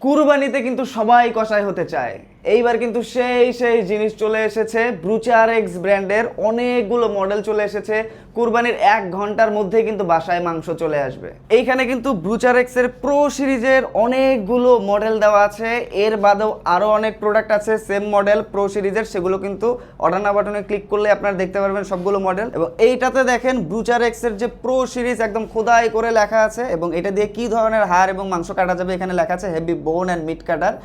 কুরবানিতে কিন্তু সবাই কসাই হতে চায়। এইবার কিন্তু সেই জিনিস চলে এসেছে। ব্রুচারেক্স ব্র্যান্ডের অনেকগুলো মডেল চলে এসেছে। কুরবানির 1 ঘন্টার মধ্যে কিন্তু বাসায় মাংস চলে আসবে। এইখানে কিন্তু ব্রুচারেক্সের প্রো সিরিজের অনেকগুলো মডেল দেওয়া আছে। এর বাদেও আরও অনেক প্রোডাক্ট আছে সেম মডেল প্রো সিরিজের, সেগুলো কিন্তু অর্ডার নাও বাটনে ক্লিক করলে আপনারা দেখতে পারবেন সবগুলো মডেল। এবং এইটাতে দেখেন ব্রুচারেক্সের যে প্রো সিরিজ একদম খোদাই করে লেখা আছে, এবং এটা দিয়ে কি ধরনের হাড় এবং মাংস কাটা যাবে এখানে লেখা আছে হেভি বোন অ্যান্ড মিট কাটার,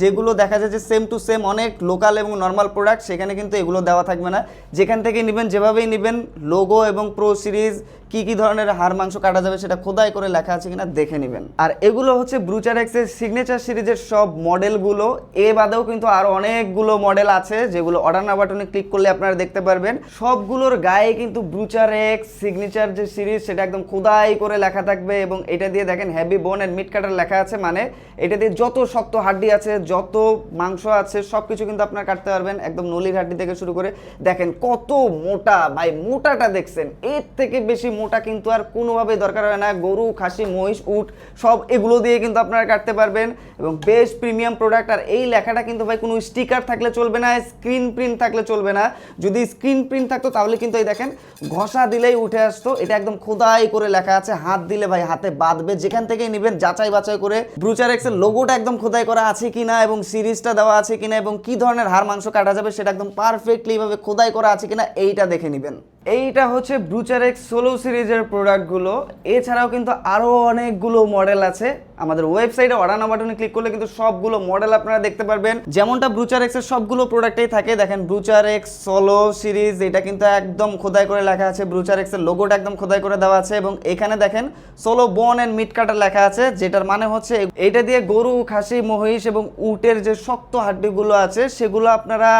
যেগুলো দেখা যায় যে সেম টু সেম অনেক লোকাল এবং নর্মাল প্রোডাক্ট, সেখানে কিন্তু এগুলো দেওয়া থাকবে না। যেখান থেকে নেবেন যেভাবেই নেবেন লোগো এবং প্রো সিরিজ কি ধরনের হাড় মাংস কাটা যাবে সেটা খোদাই করে লেখা আছে কিনা দেখে নেবেন। আর এগুলো হচ্ছে ব্রুচারেক্সের সিগনেচার সিরিজের সব মডেলগুলো। এ বাদেও কিন্তু আরও অনেকগুলো মডেল আছে যেগুলো অর্ডার নাও বাটনে ক্লিক করলে আপনারা দেখতে পারবেন। সবগুলোর গায়ে কিন্তু ব্রুচারেক্স সিগনেচার যে সিরিজ সেটা একদম খোদাই করে লেখা থাকবে, এবং এটা দিয়ে দেখেন হেভি বোন অ্যান্ড মিট কাটার লেখা আছে, মানে এটা দিয়ে যত শক্ত হাড্ডি আছে যত মাংস আছে সব কিছু কিন্তু আপনারা কাটতে পারবেন, একদম নলির হাড্ডি থেকে শুরু করে। দেখেন কত মোটা ভাই, মোটাটা দেখছেন, এর থেকে বেশি মোটা কিন্তু আর কোনোভাবে দরকার হয় না। গরু, খাসি, মহিষ, উট সব এগুলো দিয়ে কিন্তু আপনারা কাটতে পারবেন, এবং বেশ প্রিমিয়াম প্রোডাক্ট। আর এই লেখাটা কিন্তু ভাই কোনো স্টিকার থাকলে চলবে না, স্ক্রিন প্রিন্ট থাকলে চলবে না। যদি স্ক্রিন প্রিন্ট থাকতো তাহলে কিন্তু এই দেখেন ঘষা দিলেই উঠে আসতো। এটা একদম খোদাই করে লেখা আছে, হাত দিলে ভাই হাতে বাঁধবে। যেখান থেকেই নেবেন যাচাই বাছাই করে ব্রুচারেক্সের লোগোটা একদম খোদাই করা আছে কিনা এবং সিরিজটা দেওয়া আছে কিনা এবং কি ধরনের হাড় মাংস কাটা যাবে সেটা একদম পারফেক্টলি ভাবে খোদাই করা আছে কিনা এইটা দেখে নেবেন। এইটা হচ্ছে ব্রুচারেক্স সোলো সিরিজের প্রোডাক্টগুলো। এছাড়াও কিন্তু আরও অনেকগুলো মডেল আছে। আমাদের ওয়েবসাইটে অর্ডার নাও বাটনে ক্লিক করলে কিন্তু সবগুলো মডেল আপনারা দেখতে পারবেন। যেমনটা ব্রুচারেক্সের সবগুলো প্রোডাক্টেই থাকে, দেখেন ব্রুচারেক্স সোলো সিরিজ, এটা কিন্তু একদম খোদাই করে লেখা আছে। ব্রুচারেক্সের লোগোটা একদম খোদাই করে দেওয়া আছে, এবং এখানে দেখেন সোলো বোন অ্যান্ড মিট কাটার লেখা আছে, যেটার মানে হচ্ছে এটা দিয়ে গরু, খাসি, মহিষ এবং উটের যে শক্ত হাড্ডিগুলো আছে সেগুলো আপনারা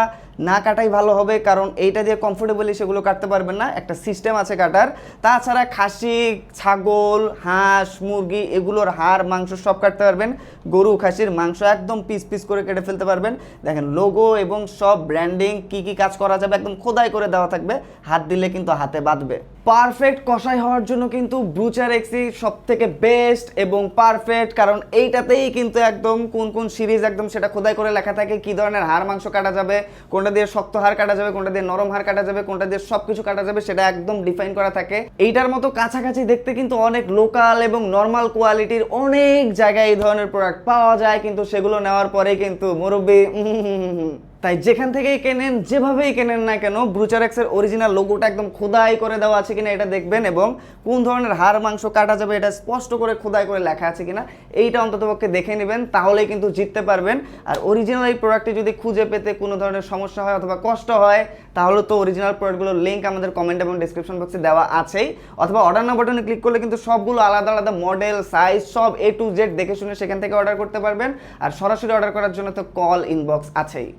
না কাটাই ভালো হবে, কারণ এইটা দিয়ে কমফোর্টেবলি সেগুলো কাটতে পারবেন না, একটা সিস্টেম আছে কাটার। তাছাড়া খাসি, ছাগল, হাঁস, মুরগি এগুলোর হাড় মাংস সব কাটতে পারবেন। গরু, খাসির মাংস একদম পিস পিস করে কেটে ফেলতে পারবেন। দেখেন লোগো এবং সব ব্র্যান্ডিং কি কাজ করা যাবে একদম খোদাই করে দেওয়া থাকবে, হাত দিলে কিন্তু হাতে বাঁধবে। পারফেক্ট কষাই হওয়ার জন্য কিন্তু ব্রুচারেক্সই সব থেকে বেস্ট এবং পারফেক্ট, কারণ এইটাতেই কিন্তু একদম কোন সিরিজ একদম সেটা খোদাই করে লেখা থাকে, কি ধরনের হাড় মাংস কাটা যাবে, কোনটা দিয়ে শক্ত হাড় কাটা যাবে, কোনটা দিয়ে নরম হাড় কাটা যাবে, কোনটা দিয়ে সবকিছু কাটা যাবে সেটা একদম ডিফাইন করা থাকে। এইটার মতো কাছাকাছি দেখতে কিন্তু অনেক লোকাল এবং নর্মাল কোয়ালিটির অনেক জায়গায় এই ধরনের প্রোডাক্ট পাওয়া যায়, কিন্তু সেগুলো নেওয়ার পরে কিন্তু মুরব্বি তাই যেখান থেকেই কেনেন, যেভাবেই কেনেন না কেন, ব্রুচারেক্সের অরিজিনাল লোগোটা একদম খোদাই করে দেওয়া আছে কিনা এটা দেখবেন, এবং কোন ধরনের হাড় মাংস কাটা যাবে এটা স্পষ্ট করে খোদাই করে লেখা আছে কিনা এইটা অন্ততপক্ষে দেখে নেবেন, তাহলেই কিন্তু জিততে পারবেন। আর অরিজিনাল এই প্রোডাক্টটি যদি খুঁজে পেতে কোনো ধরনের সমস্যা হয় অথবা কষ্ট হয়, তাহলে তো অরিজিনাল প্রোডাক্টগুলোর লিঙ্ক আমাদের কমেন্ট এবং ডিসক্রিপশন বক্সে দেওয়া আছেই, অথবা অর্ডার নাও বাটনে ক্লিক করলে কিন্তু সবগুলো আলাদা আলাদা মডেল, সাইজ সব A to Z দেখে শুনে সেখান থেকে অর্ডার করতে পারবেন। আর সরাসরি অর্ডার করার জন্য তো কল ইনবক্স আছেই।